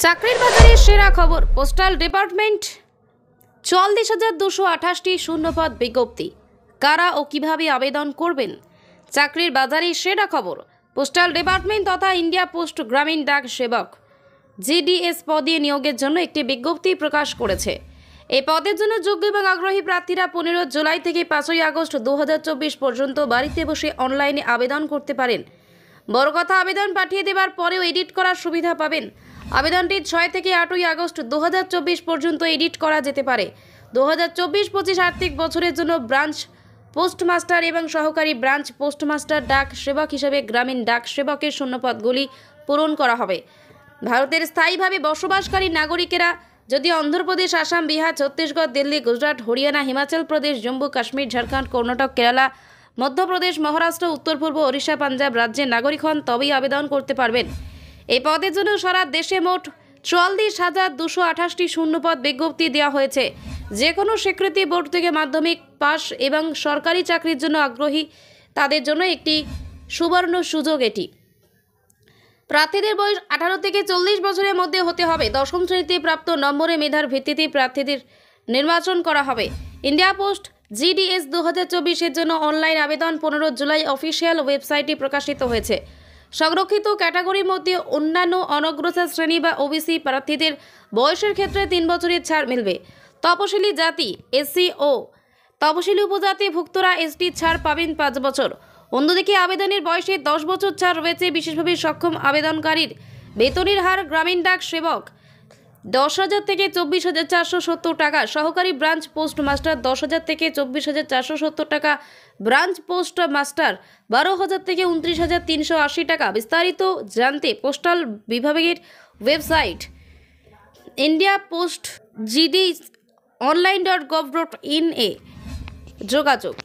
চাকরির বাজারে সেরা খবর। পোস্টাল ডিপার্টমেন্ট ৪৪,২২৮টি শূন্যপদ বিজ্ঞপ্তি। কারা ও কিভাবে আবেদন করবেন? চাকরির বাজারে সেরা খবর। পোস্টাল ডিপার্টমেন্ট তথা ইন্ডিয়া পোস্ট গ্রামীণ ডাক সেবক জিডিএস পদে নিয়োগের জন্য একটি বিজ্ঞপ্তি প্রকাশ করেছে। এই পদের জন্য যোগ্য এবং আগ্রহী প্রার্থীরা ১৫ জুলাই থেকে ৫ই আগস্ট ২০২৪ পর্যন্ত বাড়িতে বসে অনলাইনে আবেদন করতে পারেন। বড় কথা, আবেদন পাঠিয়ে দেওয়ার পরেও এডিট করার সুবিধা পাবেন। আবেদনটি ৬ থেকে ৮ই আগস্ট ২০২৪ পর্যন্ত এডিট করা যেতে পারে। ২০২৪-২৫ আর্থিক বছরের জন্য ব্রাঞ্চ পোস্টমাস্টার এবং সহকারী ব্রাঞ্চ পোস্টমাস্টার ডাক সেবক হিসেবে গ্রামীণ ডাক সেবকের শূন্যপদগুলি পূরণ করা হবে। ভারতের স্থায়ীভাবে বসবাসকারী নাগরিকেরা যদি অন্ধ্রপ্রদেশ, আসাম, বিহার, ছত্তিশগড়, দিল্লি, গুজরাট, হরিয়ানা, হিমাচল প্রদেশ, জম্মু কাশ্মীর, ঝাড়খণ্ড, কর্ণাটক, কেরালা, মধ্যপ্রদেশ, মহারাষ্ট্র, উত্তর পূর্ব, ওড়িশা, পাঞ্জাব রাজ্যের নাগরিক হন তবেই আবেদন করতে পারবেন। এই পদের জন্য সারা দেশে মোট ৪৪,২২৮টি শূন্যপদ বিজ্ঞপ্তি দেওয়া হয়েছে। যে কোনো স্বীকৃতি বোর্ড থেকে মাধ্যমিক পাস এবং সরকারি চাকরির জন্য আগ্রহী তাদের জন্য একটি সুবর্ণ সুযোগ এটি। প্রার্থীদের বয়স ১৮ থেকে ৪০ বছরের মধ্যে হতে হবে। দশম শ্রেণীতে প্রাপ্ত নম্বরে মেধার ভিত্তিতে প্রার্থীদের নির্বাচন করা হবে। ইন্ডিয়া পোস্ট জিডিএস ২০২৪-এর জন্য অনলাইন আবেদন ১৫ জুলাই অফিসিয়াল ওয়েবসাইটে প্রকাশিত হয়েছে। সংরক্ষিত ক্যাটাগরির মধ্যে অন্যান্য অনগ্রসর শ্রেণী বা ওবিসি প্রার্থীদের বয়সের ক্ষেত্রে ৩ বছরের ছাড় মিলবে। তপশিলি জাতি এসসি ও তপশিলি উপজাতিভুক্তরা এসটি ছাড় পাবেন ৫ বছর। অন্যদিকে আবেদনের বয়সে ১০ বছর ছাড় রয়েছে। বিশেষভাবে সক্ষম আবেদনকারীর বেতনের হার গ্রামীণ ডাক সেবক ১০,০০০ থেকে ২৪,৪৭০ টাকা, সহকারী ব্রাঞ্চ পোস্ট মাস্টার ১০,০০০ থেকে ২৪,৪৭০ টাকা, ব্রাঞ্চ পোস্ট মাস্টার ১২,০০০ থেকে ২৯,৩৮০ টাকা। বিস্তারিত জানতে পোস্টাল বিভাগের website India post GD online.gov.in এ যোগাযোগ।